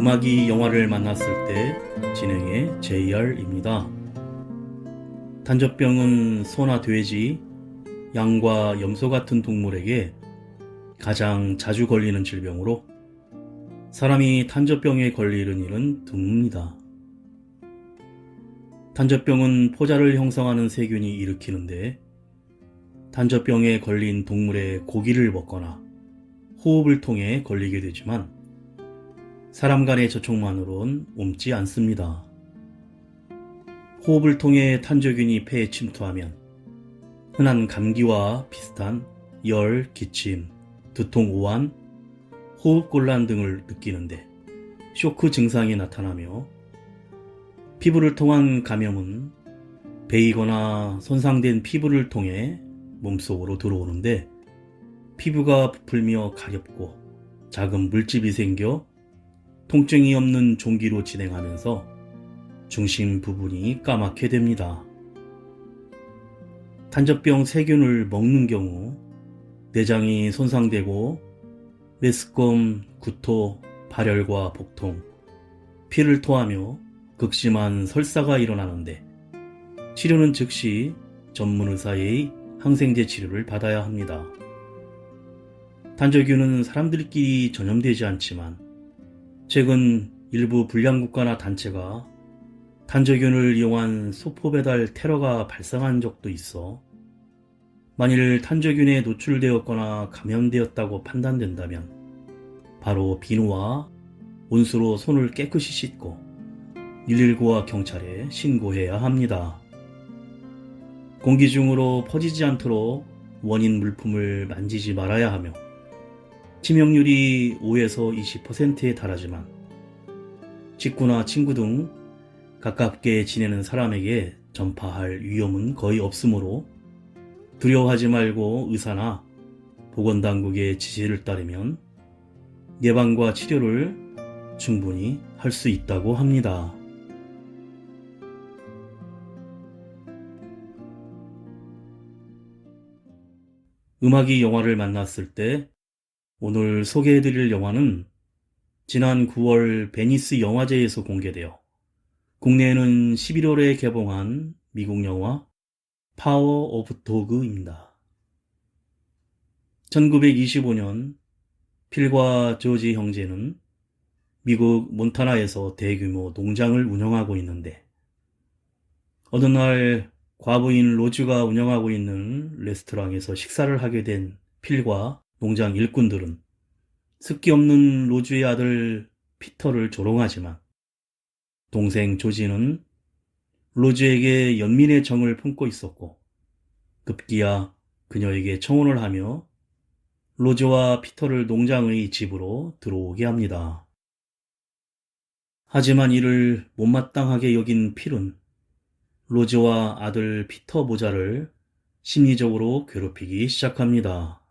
음악이 영화를 만났을 때 진행의 JR입니다. 탄저병은 소나 돼지, 양과 염소 같은 동물에게 가장 자주 걸리는 질병으로 사람이 탄저병에 걸리는 일은 드뭅니다. 탄저병은 포자를 형성하는 세균이 일으키는데 탄저병에 걸린 동물의 고기를 먹거나 호흡을 통해 걸리게 되지만 사람 간의 접촉만으론 옮지 않습니다. 호흡을 통해 탄저균이 폐에 침투하면 흔한 감기와 비슷한 열, 기침, 두통, 오한, 호흡곤란 등을 느끼는데 쇼크 증상이 나타나며 피부를 통한 감염은 베이거나 손상된 피부를 통해 몸속으로 들어오는데 피부가 부풀며 가렵고 작은 물집이 생겨 통증이 없는 종기로 진행하면서 중심 부분이 까맣게 됩니다. 탄저병 세균을 먹는 경우 내장이 손상되고 메스꺼움, 구토, 발열과 복통, 피를 토하며 극심한 설사가 일어나는데 치료는 즉시 전문 의사의 항생제 치료를 받아야 합니다. 탄저균은 사람들끼리 전염되지 않지만 최근 일부 불량국가나 단체가 탄저균을 이용한 소포 배달 테러가 발생한 적도 있어 만일 탄저균에 노출되었거나 감염되었다고 판단된다면 바로 비누와 온수로 손을 깨끗이 씻고 119와 경찰에 신고해야 합니다. 공기 중으로 퍼지지 않도록 원인 물품을 만지지 말아야 하며 치명률이 5에서 20%에 달하지만 직구나 친구 등 가깝게 지내는 사람에게 전파할 위험은 거의 없으므로 두려워하지 말고 의사나 보건당국의 지시를 따르면 예방과 치료를 충분히 할 수 있다고 합니다. 음악이 영화를 만났을 때 오늘 소개해드릴 영화는 지난 9월 베니스 영화제에서 공개되어 국내에는 11월에 개봉한 미국 영화 파워 오브 도그입니다. 1925년 필과 조지 형제는 미국 몬타나에서 대규모 농장을 운영하고 있는데 어느 날 과부인 로즈가 운영하고 있는 레스토랑에서 식사를 하게 된 필과 농장 일꾼들은 습기 없는 로즈의 아들 피터를 조롱하지만 동생 조지는 로즈에게 연민의 정을 품고 있었고 급기야 그녀에게 청혼을 하며 로즈와 피터를 농장의 집으로 들어오게 합니다. 하지만 이를 못마땅하게 여긴 필은 로즈와 아들 피터 모자를 심리적으로 괴롭히기 시작합니다.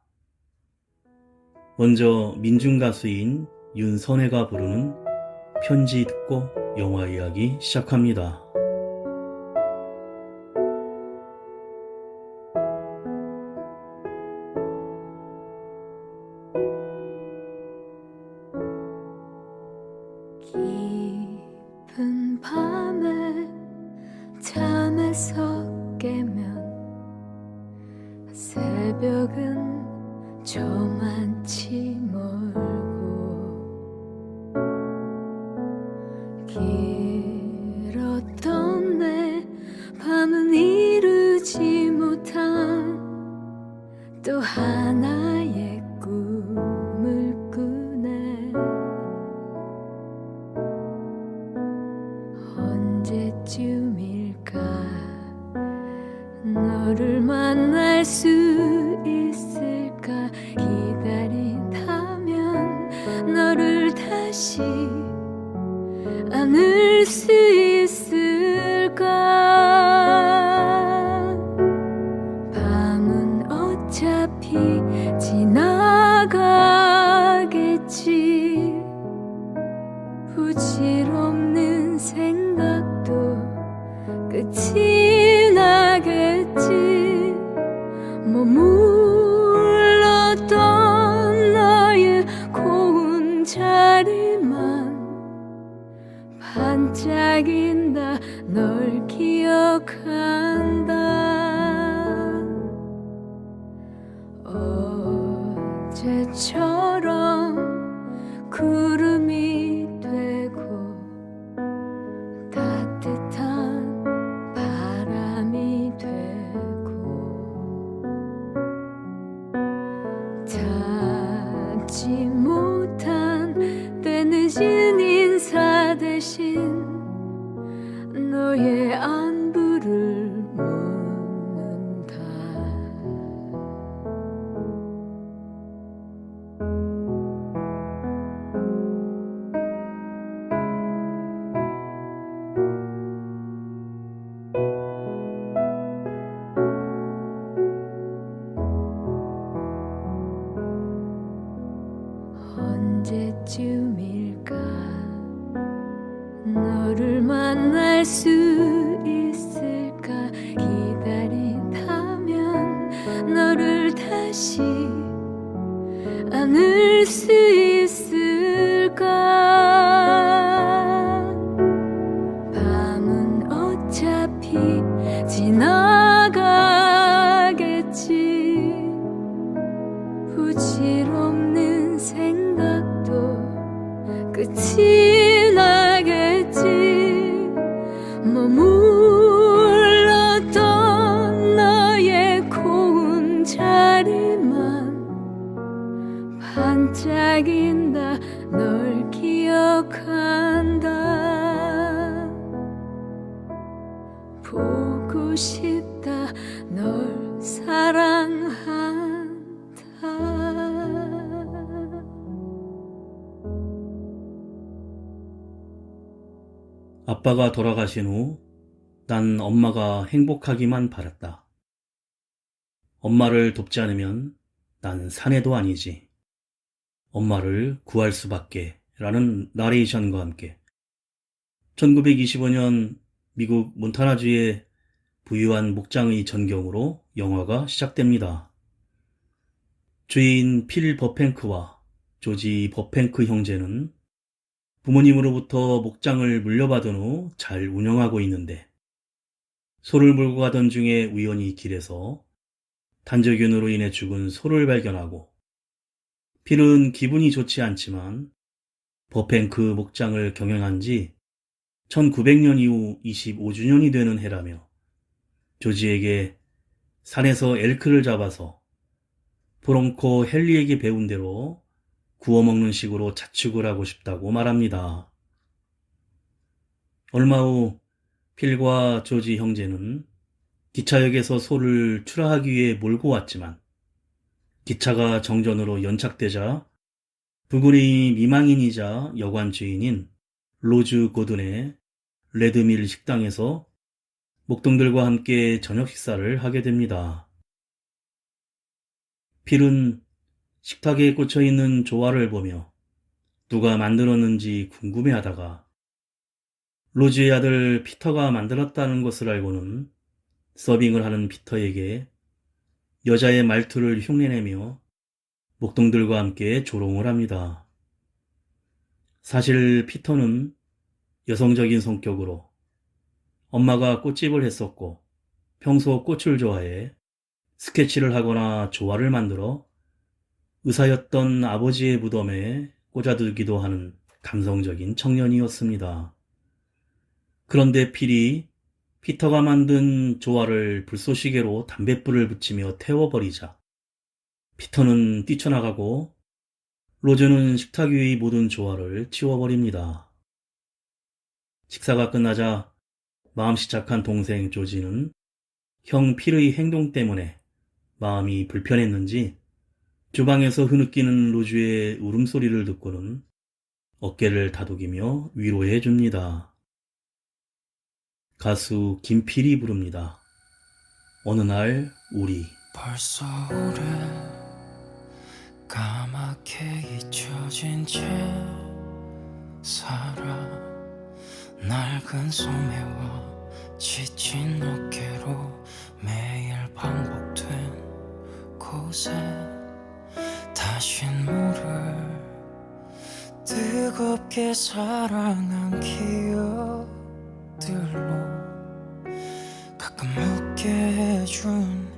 먼저 민중가수인 윤선혜가 부르는 편지 듣고 영화 이야기 시작합니다. 깊은 밤에 잠에서 깨면 새벽은 저만치 멀고 길었던 내 밤은 이루지 못한 또 하나의 꿈을 꾸네. 언제쯤일까 너를 만날 수 있을까 기다린다면 너를 다시 안을 수 있을까. 밤은 어차피 지나가겠지. 부질없는 생각도 끝이 나겠지. 머물렀던 너의 고운 자리만 어제처럼 구름이 되고 따뜻한 바람이 되고 닿지 못한 때늦은 인사 대신 너의 안부를 묻는다. 언제쯤일까 너를 만날 수 있을까 기다린다면 너를 다시 안을 수 있을까. 밤은 어차피 지나가겠지. 부질없는 생각도 끝이 나겠지. 머물렀던 너의 고운 자리만 반짝인다. 널 기억한다. 보고 싶다. 널 사랑한다. 아빠가 돌아가신 후 난 엄마가 행복하기만 바랐다. 엄마를 돕지 않으면 난 사내도 아니지. 엄마를 구할 수밖에 라는 나레이션과 함께 1925년 미국 몬타나주의 부유한 목장의 전경으로 영화가 시작됩니다. 주인 필 버팽크와 조지 버팽크 형제는 부모님으로부터 목장을 물려받은 후 잘 운영하고 있는데 소를 몰고 가던 중에 우연히 길에서 단저균으로 인해 죽은 소를 발견하고 필은 기분이 좋지 않지만 버팽크 목장을 경영한 지 1900년 이후 25주년이 되는 해라며 조지에게 산에서 엘크를 잡아서 브롱코 헨리에게 배운 대로 구워 먹는 식으로 자축을 하고 싶다고 말합니다. 얼마 후 필과 조지 형제는 기차역에서 소를 출하하기 위해 몰고 왔지만 기차가 정전으로 연착되자 부군의 미망인이자 여관 주인인 로즈 고든의 레드밀 식당에서 목동들과 함께 저녁 식사를 하게 됩니다. 필은 식탁에 꽂혀있는 조화를 보며 누가 만들었는지 궁금해하다가 로즈의 아들 피터가 만들었다는 것을 알고는 서빙을 하는 피터에게 여자의 말투를 흉내내며 목동들과 함께 조롱을 합니다. 사실 피터는 여성적인 성격으로 엄마가 꽃집을 했었고 평소 꽃을 좋아해 스케치를 하거나 조화를 만들어 의사였던 아버지의 무덤에 꽂아두기도 하는 감성적인 청년이었습니다. 그런데 필이 피터가 만든 조화를 불쏘시개로 담뱃불을 붙이며 태워버리자 피터는 뛰쳐나가고 로즈는 식탁 위의 모든 조화를 치워버립니다. 식사가 끝나자 마음씨 착한 동생 조지는 형 필의 행동 때문에 마음이 불편했는지 주방에서 흐느끼는 로즈의 울음소리를 듣고는 어깨를 다독이며 위로해 줍니다. 가수 김필이 부릅니다. 어느 날 우리. 벌써 오래 까맣게 잊혀진 채 살아. 낡은 소매와 지친 어깨로 매일 반복된 곳에 다신 물을 뜨겁게 사랑한 기억들로 가끔 웃게 해준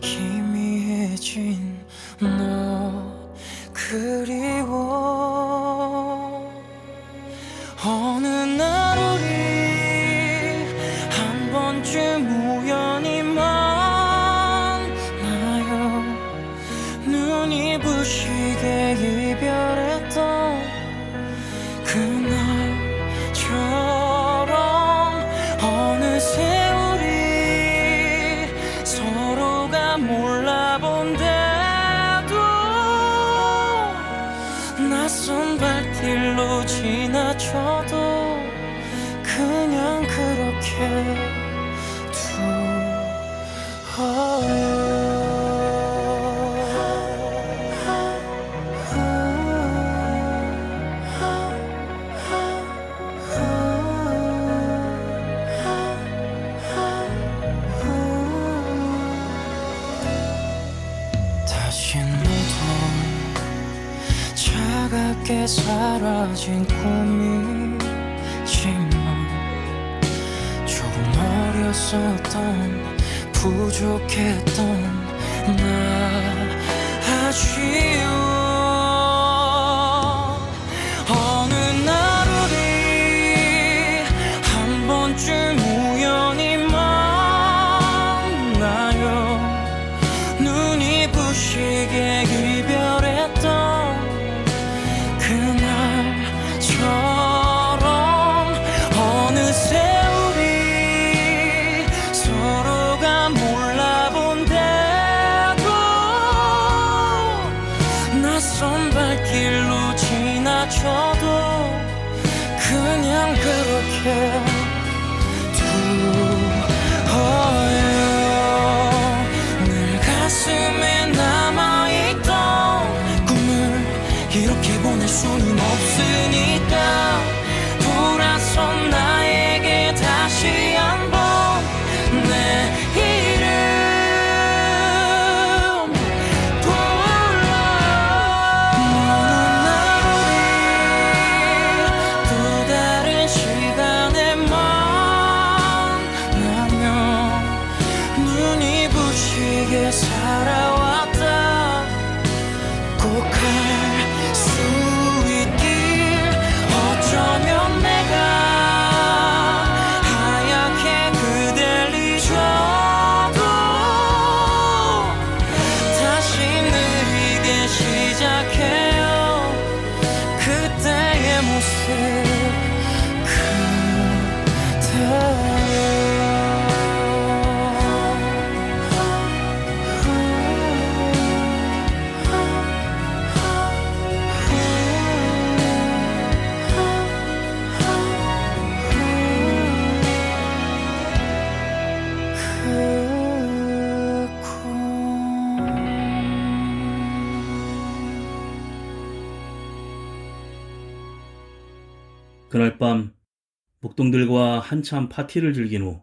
희미해진 너 눈이 부시게 이별했던 그날처럼 어느새 우리 서로가 몰라본데도 낯선 발길로 지나쳐도 그냥 그렇게 다시 모두 차갑게 사라진 꿈이지만 조금 어렸었던 부족했던 나 아쉬워. 어느 날 우리 한 번쯤 우연히 만나요. 눈이 부시게 이별했던 그날처럼 어느새 낯선 발길로 지나쳐도 그냥 그렇게 두어요. 늘 가슴에 남아있던 꿈을 이렇게 보낼 수는 없으니까 돌아선 나에게 다시 한번 내 살아왔다. 꼭 할 수 있길 어쩌면 내가 하얗게 그댈 잊어도 다시 느리게 시작해요. 그때의 모습 그대여. 그날 밤 목동들과 한참 파티를 즐긴 후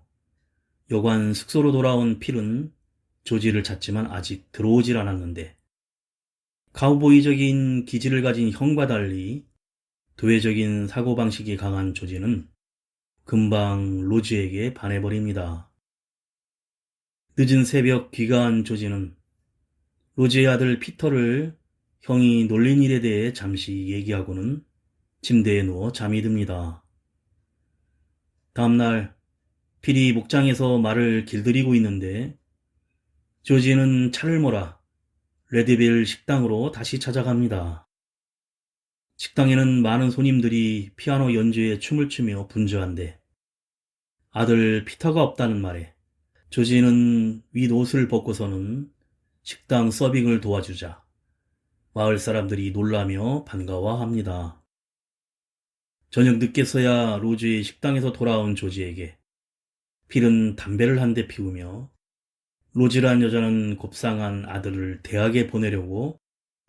여관 숙소로 돌아온 필은 조지를 찾지만 아직 들어오질 않았는데 카우보이적인 기질을 가진 형과 달리 도회적인 사고방식이 강한 조지는 금방 로즈에게 반해버립니다. 늦은 새벽 귀가한 조지는 로즈의 아들 피터를 형이 놀린 일에 대해 잠시 얘기하고는 침대에 누워 잠이 듭니다. 다음날 필이 목장에서 말을 길들이고 있는데 조지는 차를 몰아 레드빌 식당으로 다시 찾아갑니다. 식당에는 많은 손님들이 피아노 연주에 춤을 추며 분주한데 아들 피터가 없다는 말에 조지는 윗옷을 벗고서는 식당 서빙을 도와주자 마을 사람들이 놀라며 반가워합니다. 저녁 늦게서야 로즈의 식당에서 돌아온 조지에게 필은 담배를 한 대 피우며 로즈란 여자는 곱상한 아들을 대학에 보내려고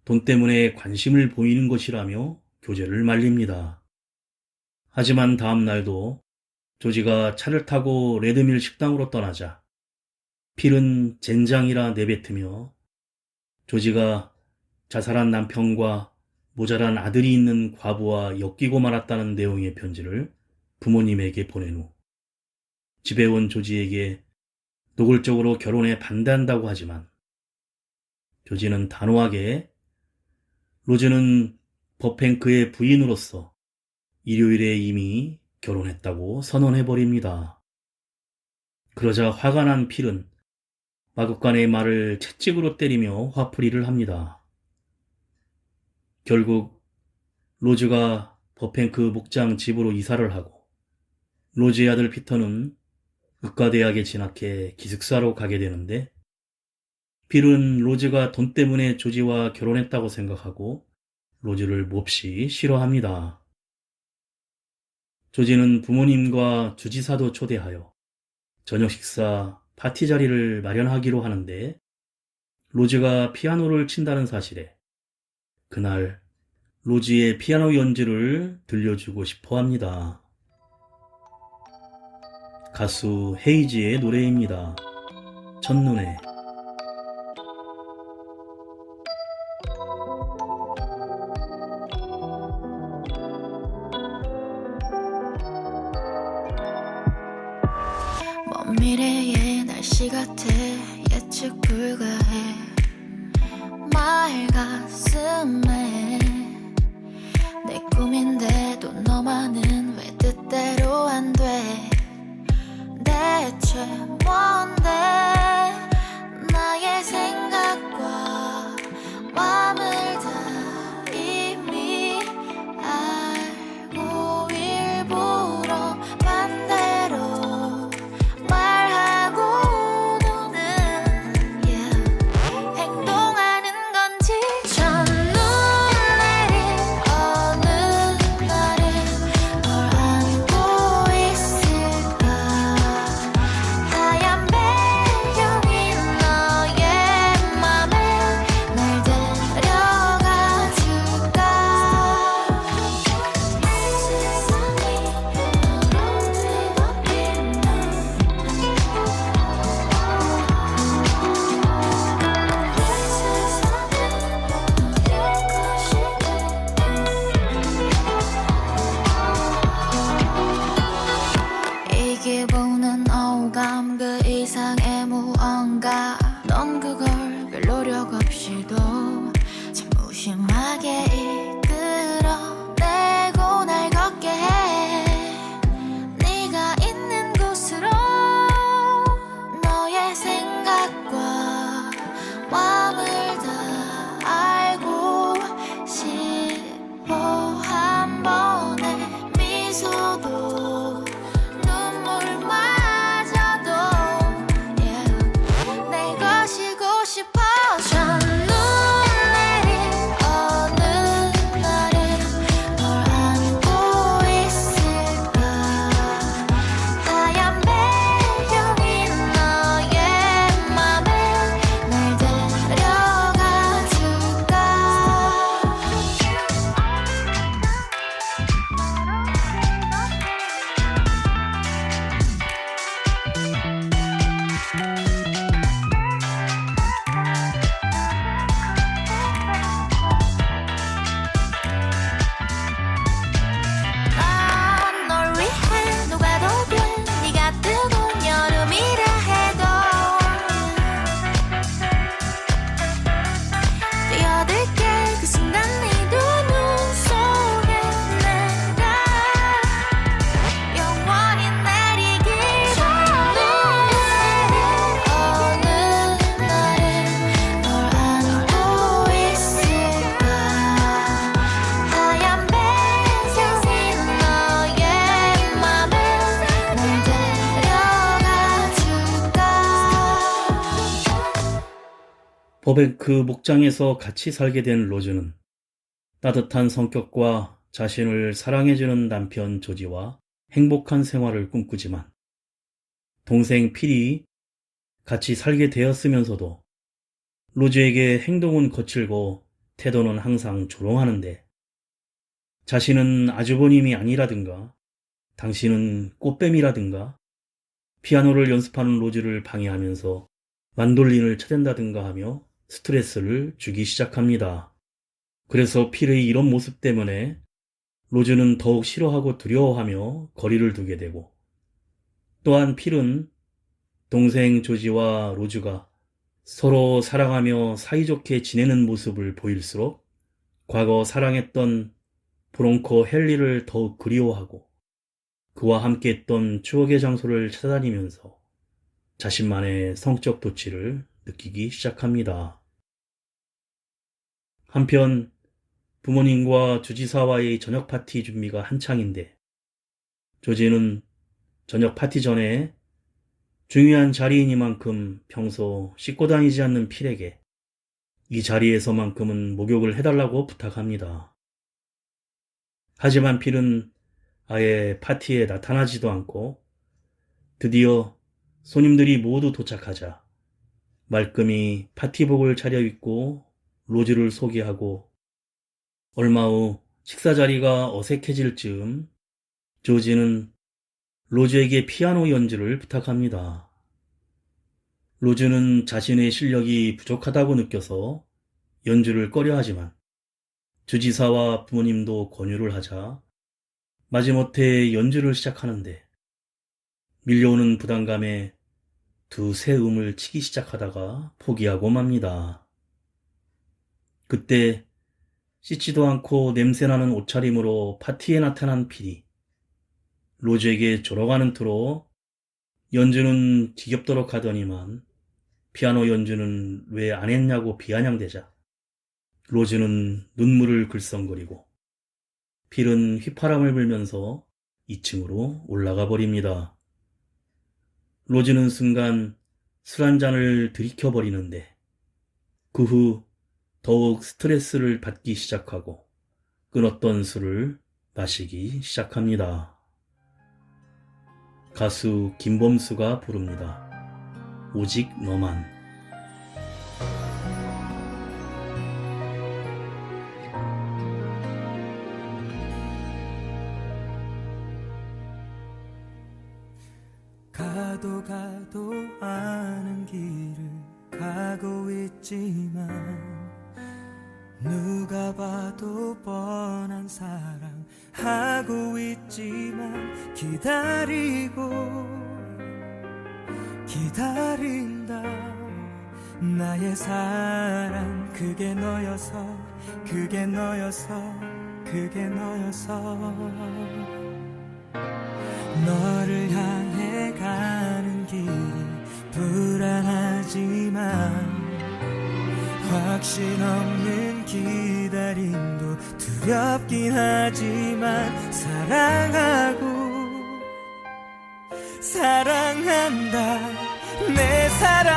돈 때문에 관심을 보이는 것이라며 교제를 말립니다. 하지만 다음 날도 조지가 차를 타고 레드밀 식당으로 떠나자 필은 젠장이라 내뱉으며 조지가 자살한 남편과 모자란 아들이 있는 과부와 엮이고 말았다는 내용의 편지를 부모님에게 보낸 후 집에 온 조지에게 노골적으로 결혼에 반대한다고 하지만 조지는 단호하게 로즈는 버팽크의 부인으로서 일요일에 이미 결혼했다고 선언해버립니다. 그러자 화가 난 필은 마구간의 말을 채찍으로 때리며 화풀이를 합니다. 결국 로즈가 버팽크 목장 집으로 이사를 하고 로즈의 아들 피터는 의과대학에 진학해 기숙사로 가게 되는데 필은 로즈가 돈 때문에 조지와 결혼했다고 생각하고 로즈를 몹시 싫어합니다. 조지는 부모님과 주지사도 초대하여 저녁 식사 파티 자리를 마련하기로 하는데 로즈가 피아노를 친다는 사실에 그날 로즈의 피아노 연주를 들려주고 싶어 합니다. 가수 헤이지의 노래입니다. 첫눈에. 먼 미래의 날씨 같아 예측 불가해 말 가슴에 내 꿈인데도 너만은 왜 뜻대로 안 돼 대체 뭔데 나의 생각과 마음을 다 이미 알고 일부러 반대로 말하고는 행동하는 건지 첫눈 내린 어느 날은 널 안고 있을까 하얀 배경인 너의 맘에 날 데려가 줄까 세상이 너로 이 기분은 오감 그 이상의 무언가 넌 그걸 별 노력 없이도 참 무심하게 이끌어내고 날 걷게 해 네가 있는 곳으로 너의 생각과 마음을 다 알고 싶어 한 번의 미소도 눈물마저도 내 것이고 싶어 첫눈 내린 어느 날은 널 안고 있을까 하얀 배경인 너의 맘에 날 데려가 줄까 난 널 위해 녹아도 돼 네가 뜨거운 여름이라 해도 뛰어들게 그 순간 네 두 눈 속에 내가 영원히 내리길 첫눈 내린 어느 날은 널 안고 있을까 하얀 배경인 너의 맘에 날 데려가 줄까 버뱅크 목장에서 같이 살게 된 로즈는 따뜻한 성격과 자신을 사랑해주는 남편 조지와 행복한 생활을 꿈꾸지만 동생 필이 같이 살게 되었으면서도 로즈에게 행동은 거칠고 태도는 항상 조롱하는데 자신은 아주버님이 아니라든가 당신은 꽃뱀이라든가 피아노를 연습하는 로즈를 방해하면서 만돌린을 쳐댄다든가 하며 스트레스를 주기 시작합니다. 그래서 필의 이런 모습 때문에 로즈는 더욱 싫어하고 두려워하며 거리를 두게 되고 또한 필은 동생 조지와 로즈가 서로 사랑하며 사이좋게 지내는 모습을 보일수록 과거 사랑했던 브롱코 헨리를 더욱 그리워하고 그와 함께했던 추억의 장소를 찾아다니면서 자신만의 성적 도취를 느끼기 시작합니다. 한편 부모님과 주지사와의 저녁 파티 준비가 한창인데 조지는 저녁 파티 전에 중요한 자리이니만큼 평소 씻고 다니지 않는 필에게 이 자리에서만큼은 목욕을 해달라고 부탁합니다. 하지만 필은 아예 파티에 나타나지도 않고 드디어 손님들이 모두 도착하자 말끔히 파티복을 차려입고 로즈를 소개하고 얼마 후 식사 자리가 어색해질 즈음 조지는 로즈에게 피아노 연주를 부탁합니다. 로즈는 자신의 실력이 부족하다고 느껴서 연주를 꺼려하지만 주지사와 부모님도 권유를 하자 마지못해 연주를 시작하는데 밀려오는 부담감에 두세 음을 치기 시작하다가 포기하고 맙니다. 그때 씻지도 않고 냄새나는 옷차림으로 파티에 나타난 필이 로즈에게 졸어가는 투로 연주는 지겹도록 하더니만 피아노 연주는 왜 안 했냐고 비아냥대자 로즈는 눈물을 글썽거리고 필은 휘파람을 불면서 2층으로 올라가 버립니다. 로즈는 순간 술 한 잔을 들이켜버리는데 그 후 더욱 스트레스를 받기 시작하고 끊었던 술을 마시기 시작합니다. 가수 김범수가 부릅니다. 오직 너만. 가도 가도 아는 길을 가고 있지만 누가 봐도 뻔한 사랑 하고 있지만 기다린다 나의 사랑 그게 너여서 너를 향해 가는 길이 불안하지만 확신 없는 기다림도 두렵긴 하지만 사랑한다 내 사랑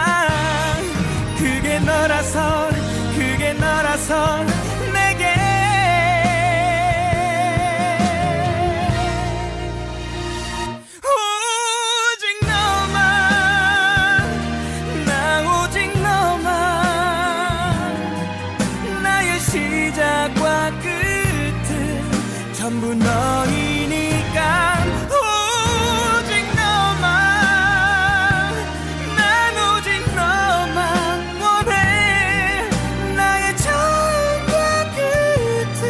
그게 너라서 내게 오직 너만 나 오직 너만 나의 시작과 끝은 전부 너이니까 오직 너만 난 오직 너만 원해 나의 처음과 끝은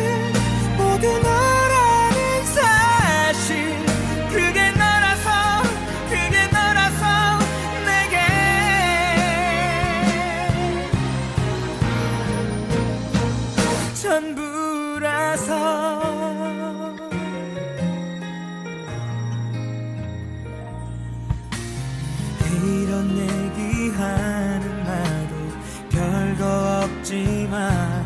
모두 너라는 사실 그게 너라서 내게 전부라서 이런 얘기하는 나도 별거 없지만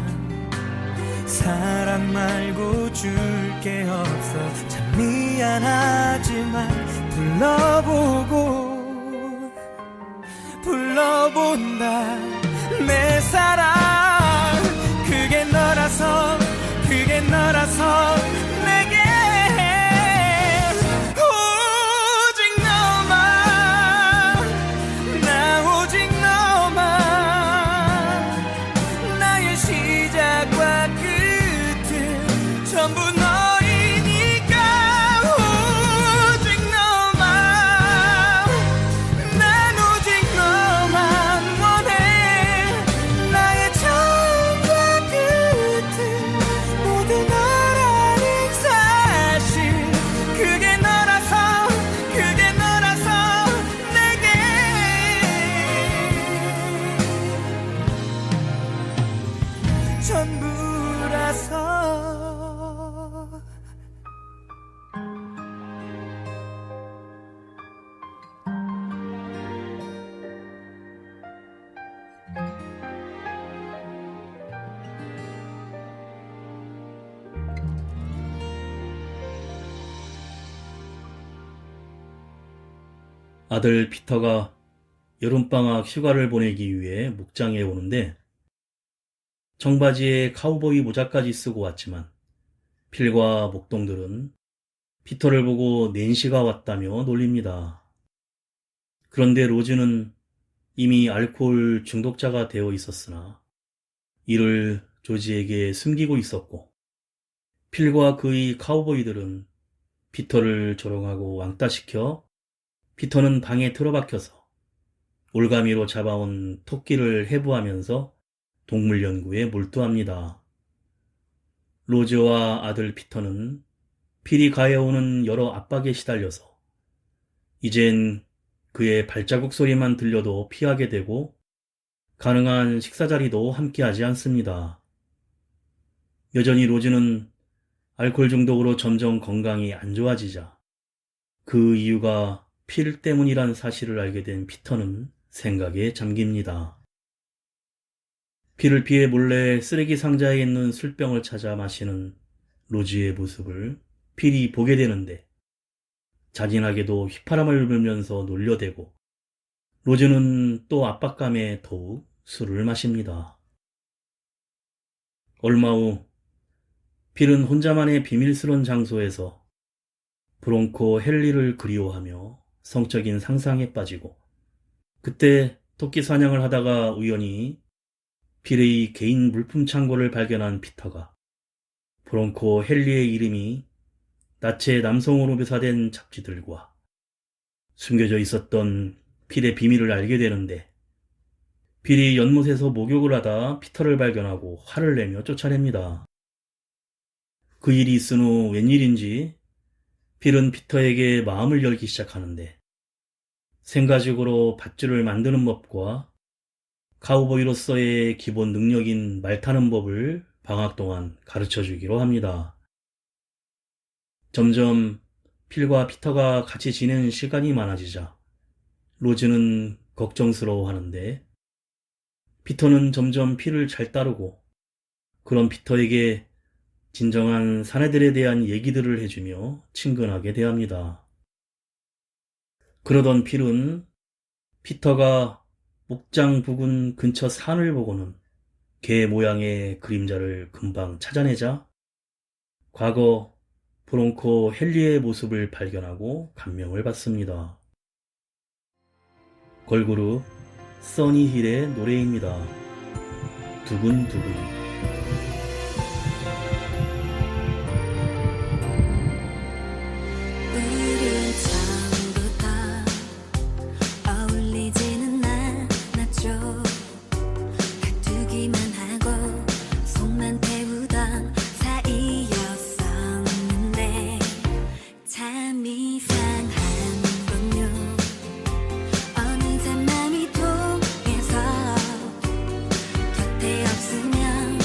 사랑 말고 줄 게 없어 참 미안하지만 불러본다 내 사랑 그게 너라서 내게 오직 너만 나 오직 너만 나의 시작과 끝은 전부 너이니까 오직 너만 난 오직 너만 원해 나의 처음과 끝은 모두 너라는 사실 그게 너라서 내게 전부라서 아들 피터가 여름방학 휴가를 보내기 위해 목장에 오는데 청바지에 카우보이 모자까지 쓰고 왔지만 필과 목동들은 피터를 보고 낸시가 왔다며 놀립니다. 그런데 로즈는 이미 알코올 중독자가 되어 있었으나 이를 조지에게 숨기고 있었고 필과 그의 카우보이들은 피터를 조롱하고 왕따시켜 피터는 방에 틀어박혀서 올가미로 잡아온 토끼를 해부하면서 동물 연구에 몰두합니다. 로즈와 아들 피터는 필이 가해오는 여러 압박에 시달려서 이젠 그의 발자국 소리만 들려도 피하게 되고 가능한 식사 자리도 함께하지 않습니다. 여전히 로즈는 알코올 중독으로 점점 건강이 안 좋아지자 그 이유가 필 때문이란 사실을 알게 된 피터는 생각에 잠깁니다. 필을 피해 몰래 쓰레기 상자에 있는 술병을 찾아 마시는 로즈의 모습을 필이 보게 되는데 잔인하게도 휘파람을 불면서 놀려대고 로즈는 또 압박감에 더욱 술을 마십니다. 얼마 후 필은 혼자만의 비밀스러운 장소에서 브롱코 헨리를 그리워하며 성적인 상상에 빠지고 그때 토끼 사냥을 하다가 우연히 필의 개인 물품 창고를 발견한 피터가 브롱코 헨리의 이름이 나체 남성으로 묘사된 잡지들과 숨겨져 있었던 필의 비밀을 알게 되는데 필이 연못에서 목욕을 하다 피터를 발견하고 화를 내며 쫓아냅니다. 그 일이 있은 후 웬일인지 필은 피터에게 마음을 열기 시작하는데 생가죽으로 밧줄을 만드는 법과 카우보이로서의 기본 능력인 말 타는 법을 방학 동안 가르쳐주기로 합니다. 점점 필과 피터가 같이 지내는 시간이 많아지자 로즈는 걱정스러워하는데 피터는 점점 필을 잘 따르고 그런 피터에게 진정한 사내들에 대한 얘기들을 해주며 친근하게 대합니다. 그러던 필은 피터가 목장 부근 근처 산을 보고는 개 모양의 그림자를 금방 찾아내자 과거 브롱코 헨리의 모습을 발견하고 감명을 받습니다. 걸그룹 써니힐의 노래입니다. 두근두근. 우린 처음부터 어울리지는 않았죠. 다투기만 하고 속만 태우던 사이였었는데 참 이상한 건요. 어느새 맘이 통해서 곁에 없으면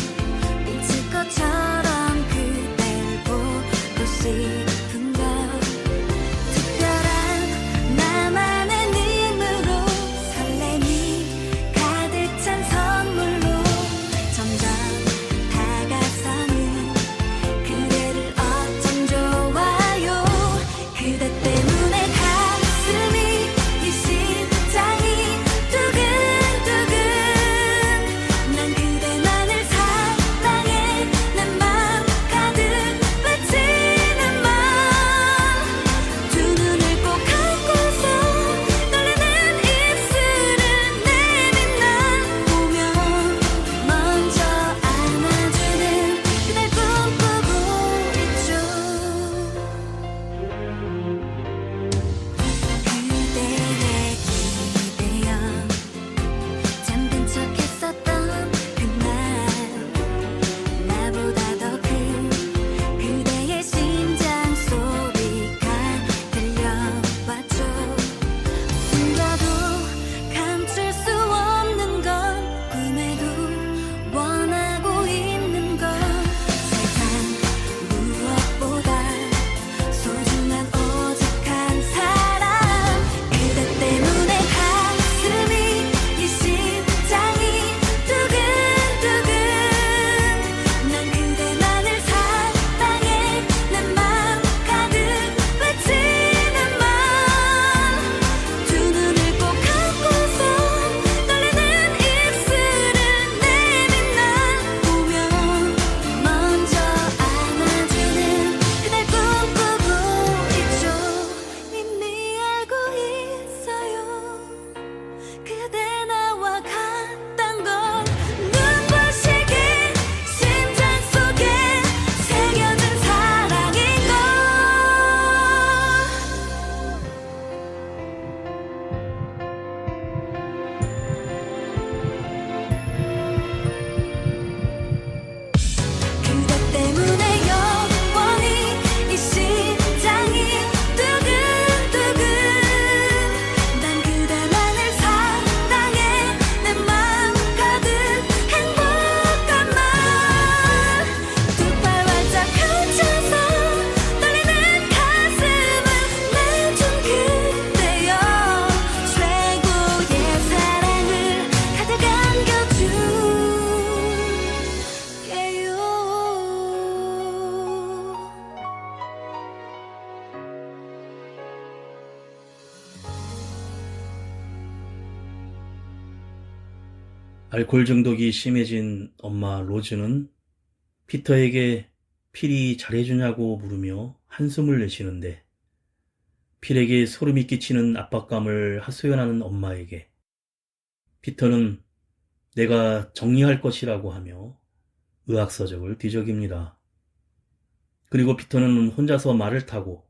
알코올 중독이 심해진 엄마 로즈는 피터에게 필이 잘해주냐고 물으며 한숨을 내쉬는데, 필에게 소름이 끼치는 압박감을 하소연하는 엄마에게 피터는 내가 정리할 것이라고 하며 의학서적을 뒤적입니다. 그리고 피터는 혼자서 말을 타고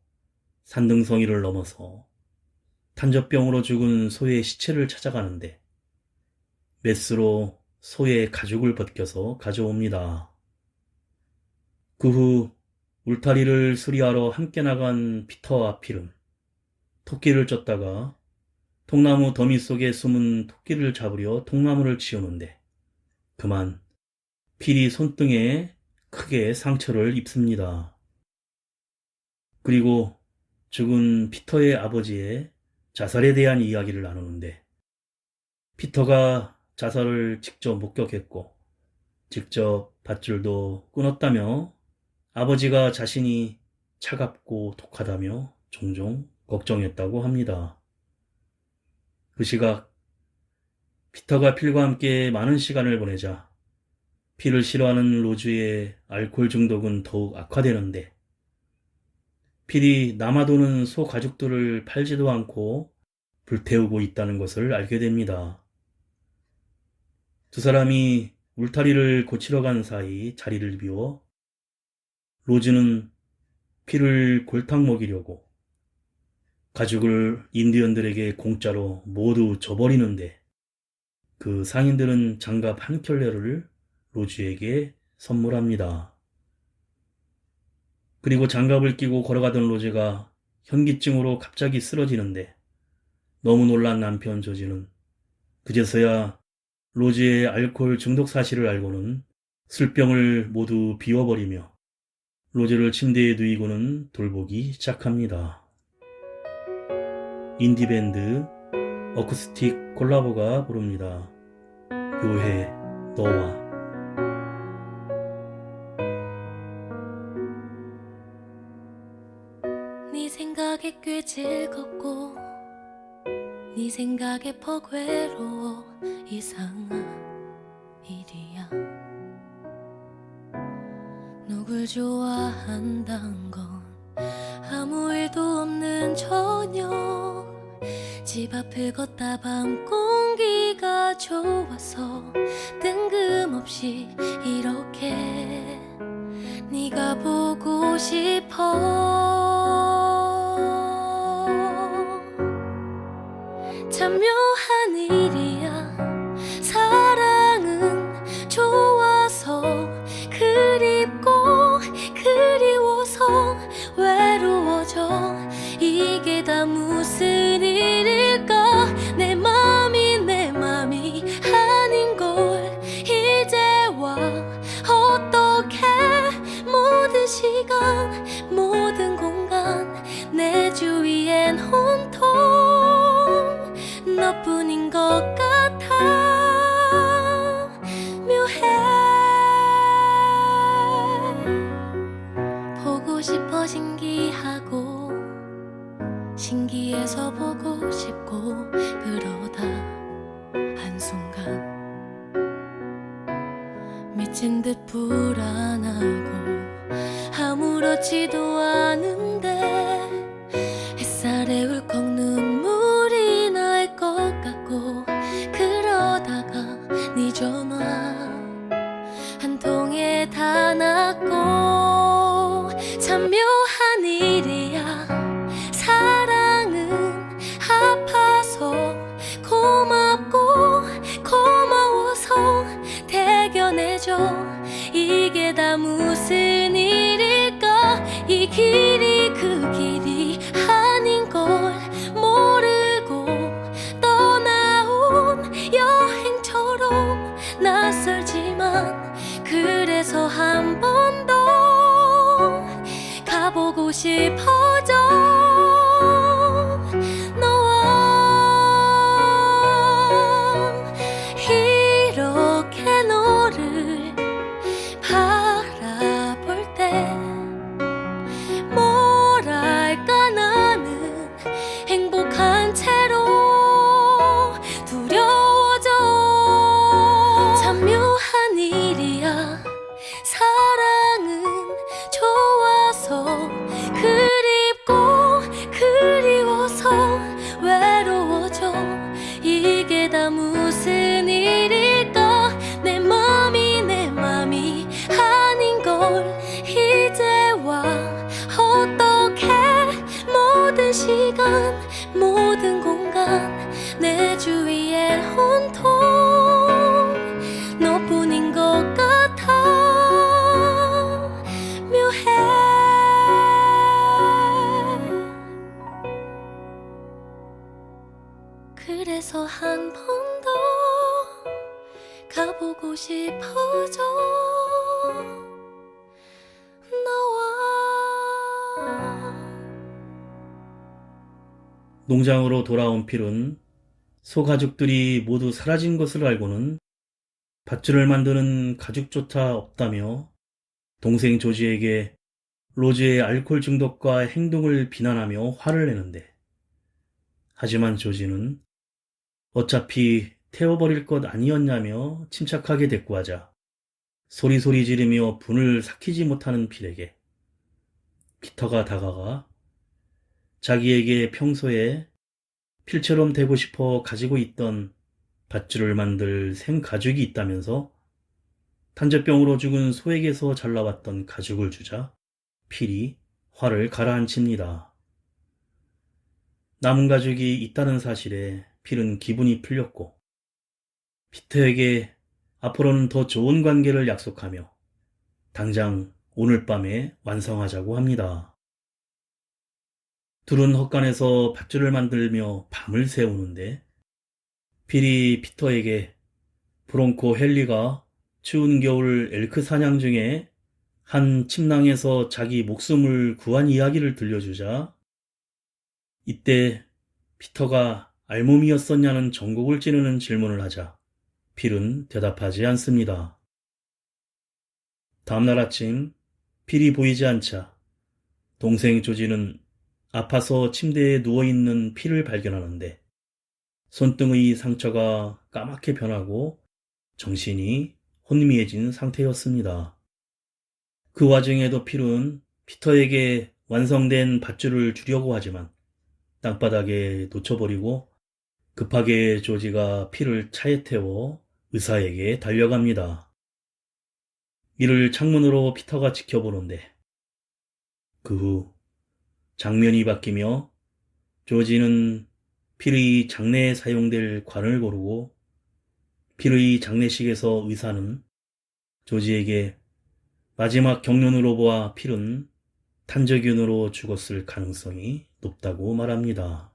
산등성이를 넘어서 탄저병으로 죽은 소의 시체를 찾아가는데, 메스로 소의 가죽을 벗겨서 가져옵니다. 그 후 울타리를 수리하러 함께 나간 피터와 필은 토끼를 쫓다가 통나무 더미 속에 숨은 토끼를 잡으려 통나무를 치우는데, 그만 필이 손등에 크게 상처를 입습니다. 그리고 죽은 피터의 아버지의 자살에 대한 이야기를 나누는데, 피터가 자살을 직접 목격했고 직접 밧줄도 끊었다며 아버지가 자신이 차갑고 독하다며 종종 걱정했다고 합니다. 그 시각 피터가 필과 함께 많은 시간을 보내자 필을 싫어하는 로즈의 알코올 중독은 더욱 악화되는데, 필이 남아도는 소 가죽들을 팔지도 않고 불태우고 있다는 것을 알게 됩니다. 두 사람이 울타리를 고치러 간 사이 자리를 비워 로즈는 필을 골탕 먹이려고 가죽을 인디언들에게 공짜로 모두 줘버리는데, 그 상인들은 장갑 한 켤레를 로즈에게 선물합니다. 그리고 장갑을 끼고 걸어가던 로즈가 현기증으로 갑자기 쓰러지는데, 너무 놀란 남편 조지는 그제서야 로즈의 알코올 중독 사실을 알고는 술병을 모두 비워버리며 로즈를 침대에 누이고는 돌보기 시작합니다. 인디밴드 어쿠스틱 콜라보가 부릅니다. 묘해 너와. 네 생각에 꽤 즐겁고 네 생각에 퍽 외로워. 이상한 일이야. 누굴 좋아한단 건 아무 일도 없는 저녁. 집 앞을 걷다 밤 공기가 좋아서 뜬금없이 이렇게 네가 보고 싶어. 참 묘한 일이야. 사랑은 좋아서 그립고 그리워서 외로워져. 이게 다 무슨 일일까. 내 맘이 아닌 걸 이제와 어떻게. 모든 시간 모든 공간 내 주위엔 온통 너뿐인 것 같아. 묘해. 보고 싶어. 신기하고 신기해서 보고 싶고. 그러다 한순간 미친 듯 불안하고 아무렇지도 않은데 햇살에 울컥 눈물이 날 것 같고. 그러다가 네 전화 한 통에 다 났고. 참 묘한 일이야. 사랑은 아파서 고맙고 고마워서 대견해줘. 이게 다 무슨 일일까. 이 길이 그 길이 아닌 걸 모르고 떠나온 여행처럼 낯설지만 그래서 한 번 더 가보고 싶어져. 너와 이렇게 너를 바라볼 때 뭐랄까. 나는 행복한 채로 두려워져. 농장으로 돌아온 필은 소가족들이 모두 사라진 것을 알고는 밧줄을 만드는 가죽조차 없다며 동생 조지에게 로즈의 알코올 중독과 행동을 비난하며 화를 내는데, 하지만 조지는 어차피 태워버릴 것 아니었냐며 침착하게 대꾸하자 소리소리 지르며 분을 삭히지 못하는 필에게 피터가 다가가 자기에게 평소에 필처럼 되고 싶어 가지고 있던 밧줄을 만들 생가죽이 있다면서 탄저병으로 죽은 소에게서 잘라왔던 가죽을 주자 필이 화를 가라앉힙니다. 남은 가죽이 있다는 사실에 필은 기분이 풀렸고 피터에게 앞으로는 더 좋은 관계를 약속하며 당장 오늘 밤에 완성하자고 합니다. 둘은 헛간에서 밧줄을 만들며 밤을 새우는데 필이 피터에게 브롱코 헨리가 추운 겨울 엘크 사냥 중에 한 침낭에서 자기 목숨을 구한 이야기를 들려주자 이때 피터가 알몸이었었냐는 전곡을 찌르는 질문을 하자 필은 대답하지 않습니다. 다음날 아침 필이 보이지 않자 동생 조지는 아파서 침대에 누워있는 필을 발견하는데 손등의 상처가 까맣게 변하고 정신이 혼미해진 상태였습니다. 그 와중에도 필은 피터에게 완성된 밧줄을 주려고 하지만 땅바닥에 놓쳐버리고 급하게 조지가 필을 차에 태워 의사에게 달려갑니다. 이를 창문으로 피터가 지켜보는데 그 후 장면이 바뀌며 조지는 필의 장례에 사용될 관을 고르고 필의 장례식에서 의사는 조지에게 마지막 경륜으로 보아 필은 탄저균으로 죽었을 가능성이 높다고 말합니다.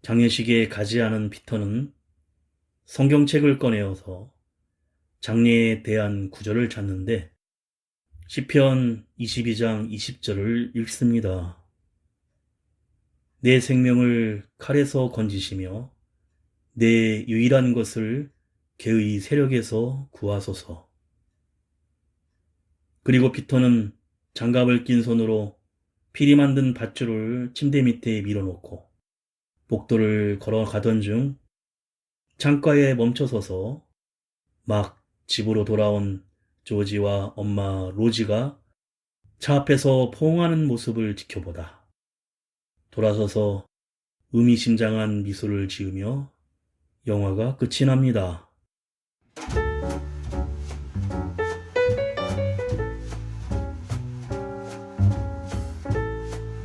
장례식에 가지 않은 피터는 성경책을 꺼내어서 장례에 대한 구절을 찾는데 시편 22장 20절을 읽습니다. 내 생명을 칼에서 건지시며 내 유일한 것을 개의 세력에서 구하소서. 그리고 피터는 장갑을 낀 손으로 필이 만든 밧줄을 침대 밑에 밀어놓고 복도를 걸어가던 중 창가에 멈춰서서 막 집으로 돌아온 조지와 엄마 로지가 차 앞에서 포옹하는 모습을 지켜보다 돌아서서 의미심장한 미소를 지으며 영화가 끝이 납니다.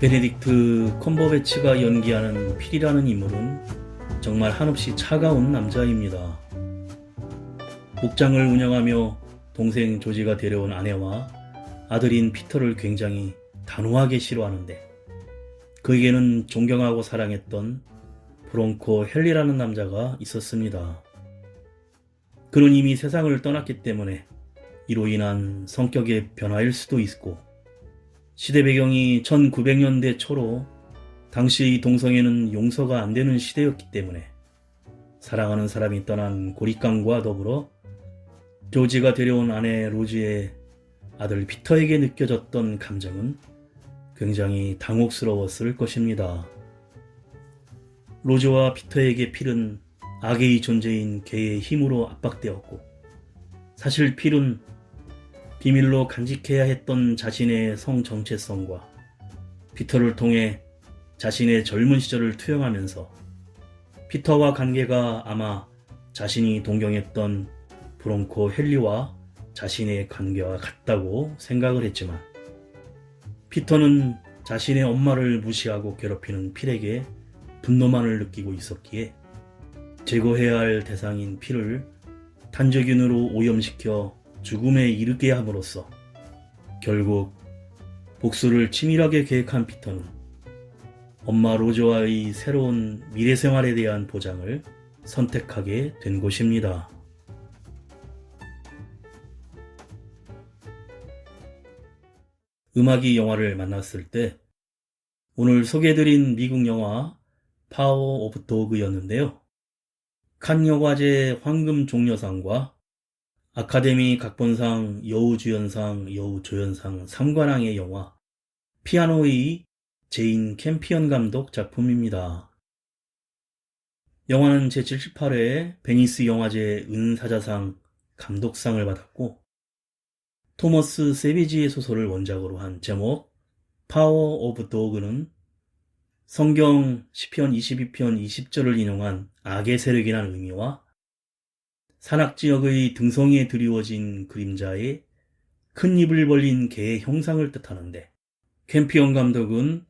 베네딕트 컴버배치가 연기하는 필이라는 인물은 정말 한없이 차가운 남자입니다. 목장을 운영하며 동생 조지가 데려온 아내와 아들인 피터를 굉장히 단호하게 싫어하는데 그에게는 존경하고 사랑했던 브롱코 헨리라는 남자가 있었습니다. 그는 이미 세상을 떠났기 때문에 이로 인한 성격의 변화일 수도 있고 시대 배경이 1900년대 초로 당시 동성애는 용서가 안 되는 시대였기 때문에 사랑하는 사람이 떠난 고립감과 더불어 조지가 데려온 아내 로즈의 아들 피터에게 느껴졌던 감정은 굉장히 당혹스러웠을 것입니다. 로즈와 피터에게 필은 악의 존재인 개의 힘으로 압박되었고 사실 필은 비밀로 간직해야 했던 자신의 성 정체성과 피터를 통해 자신의 젊은 시절을 투영하면서 피터와 관계가 아마 자신이 동경했던 브롱코 헨리와 자신의 관계와 같다고 생각을 했지만 피터는 자신의 엄마를 무시하고 괴롭히는 필에게 분노만을 느끼고 있었기에 제거해야 할 대상인 필을 탄저균으로 오염시켜 죽음에 이르게 함으로써 결국 복수를 치밀하게 계획한 피터는 엄마 로저와의 새로운 미래 생활에 대한 보장을 선택하게 된 것입니다. 음악이 영화를 만났을 때 오늘 소개해드린 미국 영화 파워 오브 도그였는데요. 칸 여과제 황금 종려상과 아카데미 각본상, 여우주연상, 여우조연상 3관왕의 영화 피아노의 제인 캠피언 감독 작품입니다. 영화는 제78회 베니스 영화제 은사자상 감독상을 받았고 토머스 세비지의 소설을 원작으로 한 제목 파워 오브 도그는 성경 시편 22편 20절을 인용한 악의 세력이라는 의미와 산악지역의 등성이에 드리워진 그림자에 큰 입을 벌린 개의 형상을 뜻하는데 캠피언 감독은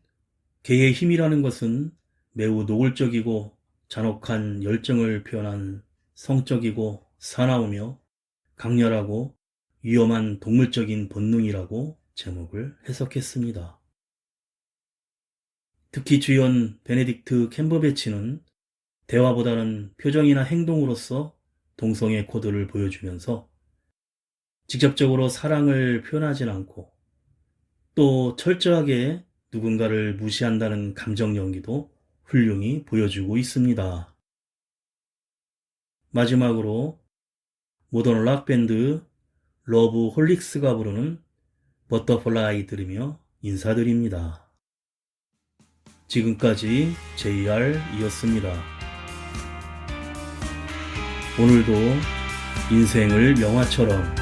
개의 힘이라는 것은 매우 노골적이고 잔혹한 열정을 표현한 성적이고 사나우며 강렬하고 위험한 동물적인 본능이라고 제목을 해석했습니다. 특히 주연 베네딕트 캠버배치는 대화보다는 표정이나 행동으로서 동성애 코드를 보여주면서 직접적으로 사랑을 표현하진 않고 또 철저하게 누군가를 무시한다는 감정 연기도 훌륭히 보여주고 있습니다. 마지막으로 모던 락밴드 러브 홀릭스가 부르는 버터플라이 들으며 인사드립니다. 지금까지 JR이었습니다. 오늘도 인생을 영화처럼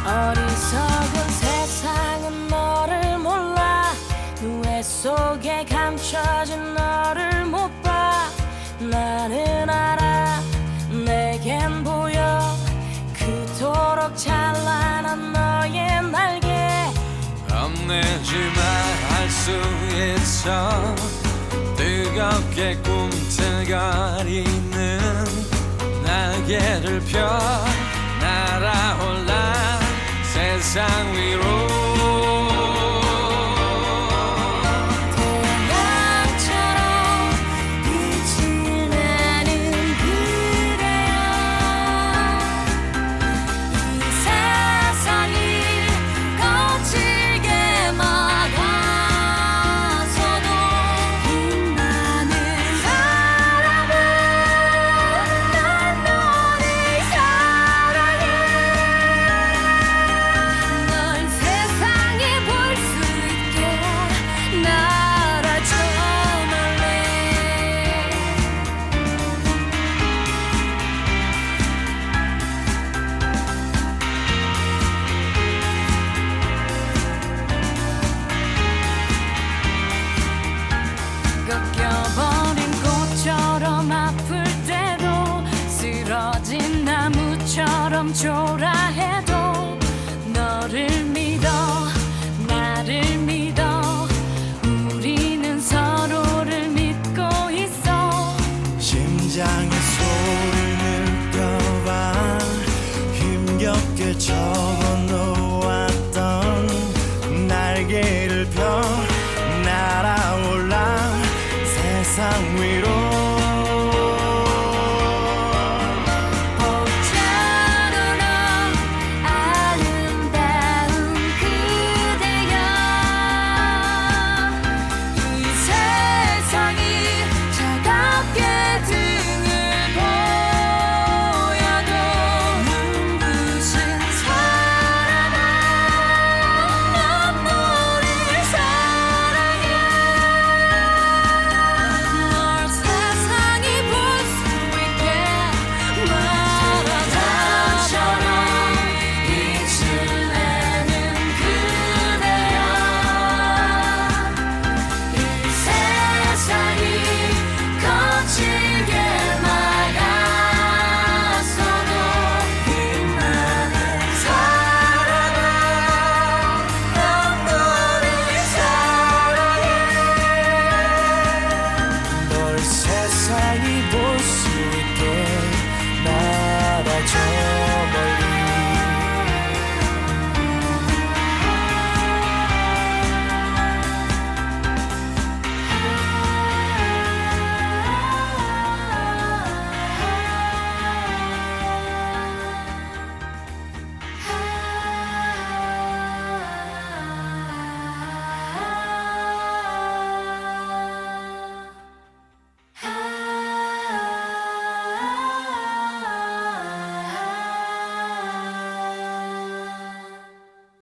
어리석은 세상은 너를 몰라 누에 속에 감춰진 너를 못 봐 나는 알아 내겐 보여 그토록 찬란한 너의 날개 겁내지마 할 수 있어 뜨겁게 꿈틀거리는 날개를 펴 날아올라 세상 위로 태양처럼 빛이 나는 그대여 이 세상이 거칠게 막아서도 빛나는 사람은 난 너를 사랑해 널 세상에 볼 수 있게 날아줘 멀리 꺾여버린 꽃처럼 아플 때도 쓰러진 나무처럼 초라해도 너를 믿어 나를 믿어 우리는 서로를 믿고 있어 심장의 소리를 느껴봐 힘겹게 접어놓았던 날개를 펴 날아올라 세상 위로